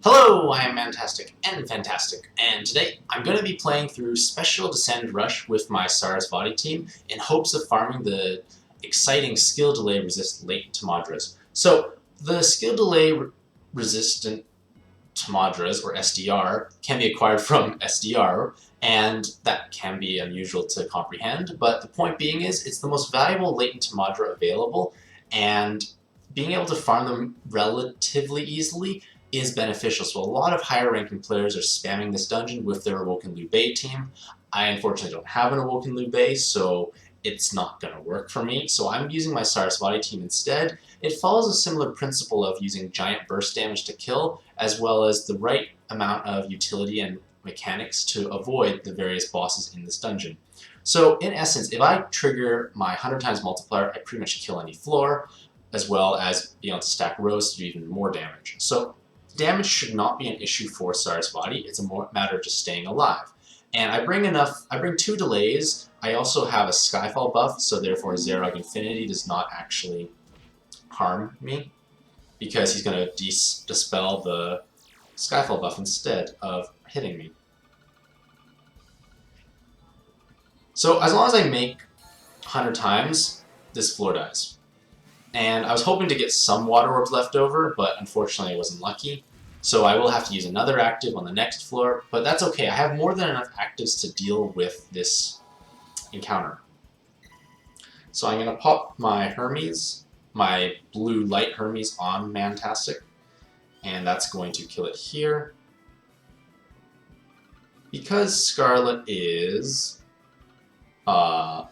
Hello, I am Mantastic and Fantastic, and today I'm going to be playing through Special Descend Rush with my Sarasvati team in hopes of farming the exciting Skill Delay Resist Late Tamadras. So, the Skill Delay Resistant Tamadras, or SDR, can be acquired from SDR, and that can be unusual to comprehend, but the point being is it's the most valuable latent Tamadra available, and being able to farm them relatively easily is beneficial. So a lot of higher ranking players are spamming this dungeon with their Awoken Lubei team. I unfortunately don't have an Awoken Lubei, so it's not going to work for me. So I'm using my Sarasvati team instead. It follows a similar principle of using giant burst damage to kill, as well as the right amount of utility and mechanics to avoid the various bosses in this dungeon. So in essence, if I trigger my 100 times multiplier, I pretty much kill any floor, as well as being able to stack rows to do even more damage. So damage should not be an issue for Sarasvati. It's a matter of just staying alive. And I bring 2 delays. I also have a Skyfall buff, so therefore Zerog Infinity does not actually harm me, because he's going to dispel the Skyfall buff instead of hitting me. So as long as I make 100 times, this floor dies. And I was hoping to get some water orbs left over, but unfortunately I wasn't lucky. So I will have to use another active on the next floor, but that's okay. I have more than enough actives to deal with this encounter. So I'm going to pop my Hermes, my blue light Hermes on Mantastic, and that's going to kill it here. Because Scarlet is a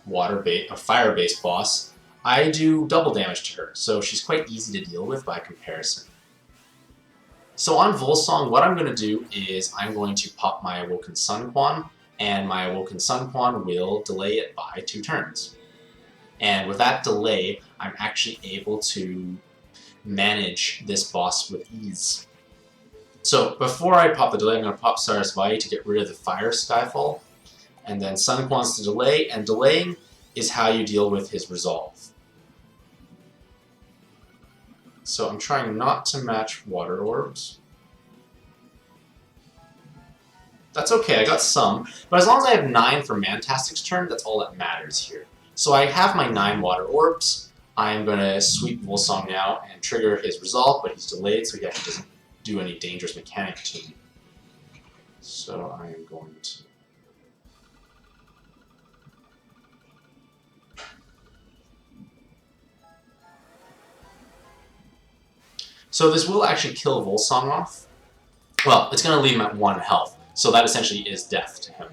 fire-based boss, I do double damage to her, so she's quite easy to deal with by comparison. So on Volsong, what I'm going to do is I'm going to pop my Awoken Sun Quan, and my Awoken Sun Quan will delay it by 2 turns. And with that delay, I'm actually able to manage this boss with ease. So before I pop the delay, I'm going to pop Sarasvati to get rid of the Fire Skyfall, and then Sun Quan's to delay, and delaying is how you deal with his resolve. So I'm trying not to match water orbs. That's okay, I got some, but as long as I have 9 for Mantastic's turn, that's all that matters here. So I have my 9 water orbs. I'm going to sweep Volsong now and trigger his resolve, but he's delayed, so he actually doesn't do any dangerous mechanic to me. So I am going to... So this will actually kill Volsong off. Well, it's going to leave him at 1 health, so that essentially is death to him.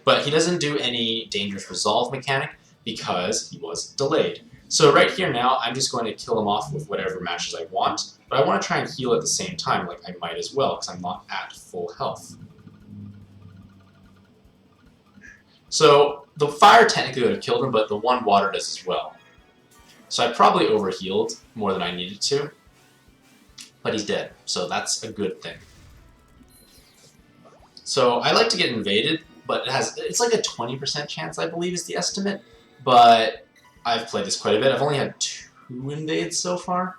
But he doesn't do any dangerous resolve mechanic because he was delayed. So right here now, I'm just going to kill him off with whatever matches I want, but I want to try and heal at the same time, like I might as well, because I'm not at full health. So the fire technically would have killed him, but the 1 water does as well. So I probably overhealed more than I needed to. But he's dead, so that's a good thing. So I like to get invaded, but it's like a 20% chance, I believe, is the estimate. But I've played this quite a bit. I've only had 2 invades so far.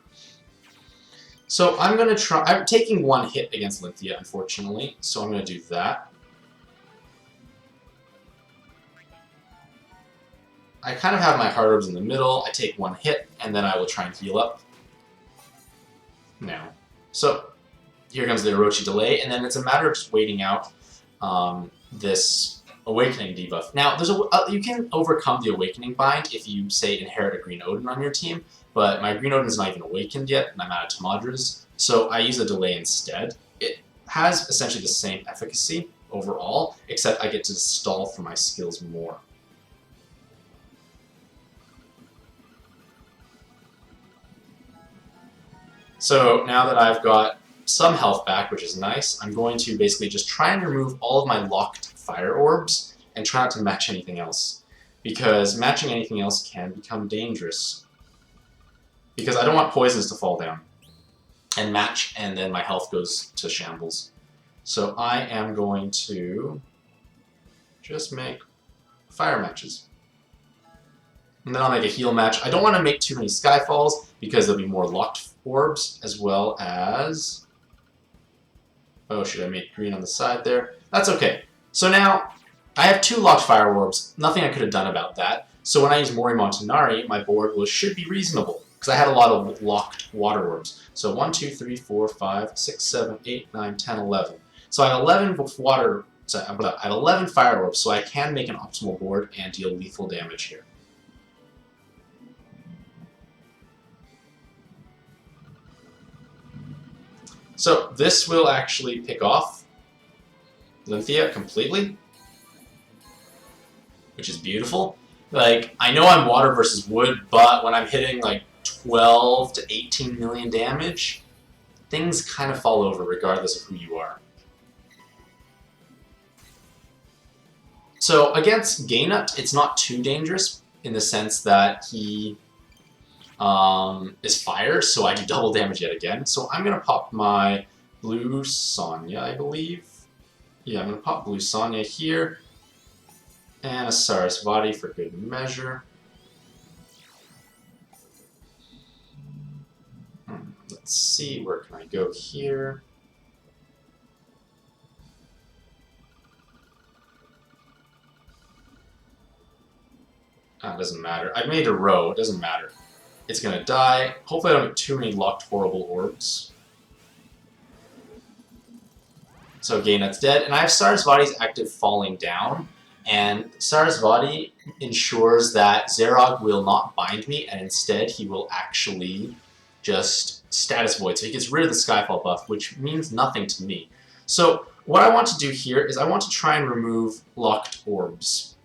So I'm going to try... I'm taking 1 hit against Lynthia, unfortunately, so I'm going to do that. I kind of have my hard orbs in the middle. I take 1 hit, and then I will try and heal up. Now. So here comes the Orochi delay, and then it's a matter of just waiting out this Awakening debuff. Now, you can overcome the Awakening bind if you, say, inherit a Green Odin on your team, but my Green Odin is not even awakened yet, and I'm out of Tamadras, so I use a delay instead. It has essentially the same efficacy overall, except I get to stall for my skills more. So now that I've got some health back, which is nice, I'm going to basically just try and remove all of my locked fire orbs and try not to match anything else. Because matching anything else can become dangerous. Because I don't want poisons to fall down and match, and then my health goes to shambles. So I am going to just make fire matches. And then I'll make a heal match. I don't want to make too many Skyfalls because there'll be more locked orbs, as well as Oh, should I make green on the side there? That's okay. So now, I have 2 locked fire orbs. Nothing I could have done about that. So when I use Mori Montanari, my board should be reasonable, because I had a lot of locked water orbs. So 1, 2, 3, 4, 5, 6, 7, 8, 9, 10, 11. So I have 11 water. So I have 11 fire orbs, so I can make an optimal board and deal lethal damage here. So this will actually pick off Lynthia completely, which is beautiful. Like, I know I'm water versus wood, but when I'm hitting like 12 to 18 million damage, things kind of fall over regardless of who you are. So against Gaynut, it's not too dangerous in the sense that he is fire, so I do double damage yet again. So I'm going to pop my Blue Sonya, I believe. Yeah, I'm going to pop Blue Sonya here. And a Sarasvati for good measure. Let's see, where can I go here? It doesn't matter. I made a row, it doesn't matter. It's gonna die. Hopefully I don't get too many locked horrible orbs. So Gaynut's dead, and I have Sarasvati's active falling down, and Sarasvati ensures that Zerog will not bind me, and instead he will actually just status void. So he gets rid of the Skyfall buff, which means nothing to me. So what I want to do here is I want to try and remove locked orbs,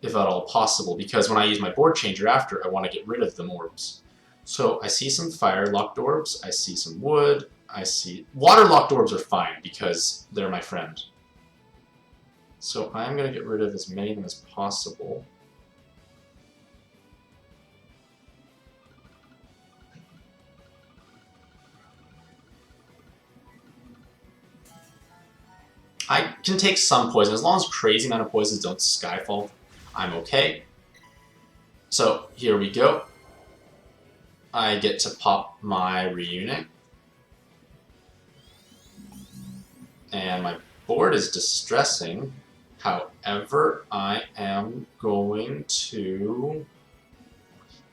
if at all possible, because when I use my board changer after, I want to get rid of them orbs. So I see some fire locked orbs, I see some wood, I see... Water locked orbs are fine because they're my friend. So I'm going to get rid of as many of them as possible. I can take some poison. As long as crazy amount of poisons don't Skyfall, I'm okay. So here we go. I get to pop my Reunite. And my board is distressing. However, I am going to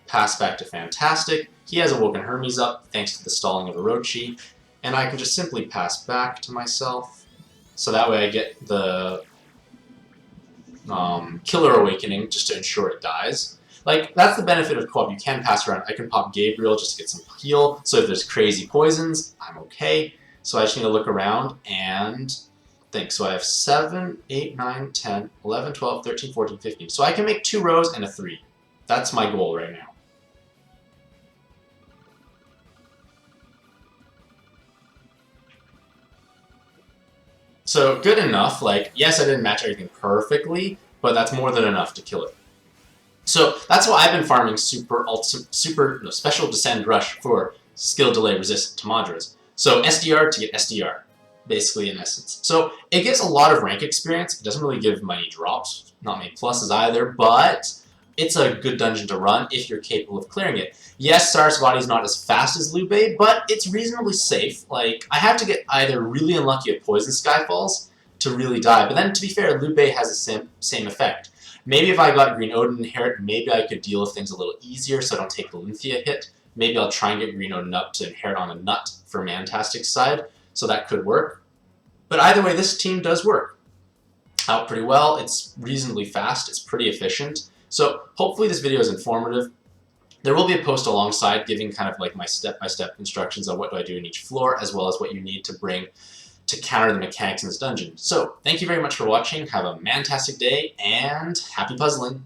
pass back to Mantastic. He has Awoken Hermes up, thanks to the stalling of Orochi. And I can just simply pass back to myself. So that way I get the Killer Awakening just to ensure it dies. Like, that's the benefit of co-op. You can pass around. I can pop Gabriel just to get some heal. So if there's crazy poisons, I'm okay. So I just need to look around and think. So I have 7, 8, 9, 10, 11, 12, 13, 14, 15. So I can make 2 rows and a 3. That's my goal right now. So good enough. Like, yes, I didn't match everything perfectly, but that's more than enough to kill it. So that's why I've been farming special descend rush for skill delay resist to Madras. So SDR to get SDR, basically in essence. So it gets a lot of rank experience. It doesn't really give many drops, not many pluses either, but it's a good dungeon to run if you're capable of clearing it. Yes, Sarasvati is not as fast as Lube, but it's reasonably safe. Like, I have to get either really unlucky at Poison Skyfalls to really die, but then to be fair, Lube has the same effect. Maybe if I got Green Odin Inherit, maybe I could deal with things a little easier so I don't take the Lynthia hit. Maybe I'll try and get Green Odin up to inherit on a nut for Mantastic's side, so that could work. But either way, this team does work out pretty well. It's reasonably fast, it's pretty efficient. So hopefully this video is informative. There will be a post alongside giving kind of like my step-by-step instructions on what do I do in each floor, as well as what you need to bring to counter the mechanics in this dungeon. So thank you very much for watching, have a mantastic day, and happy puzzling!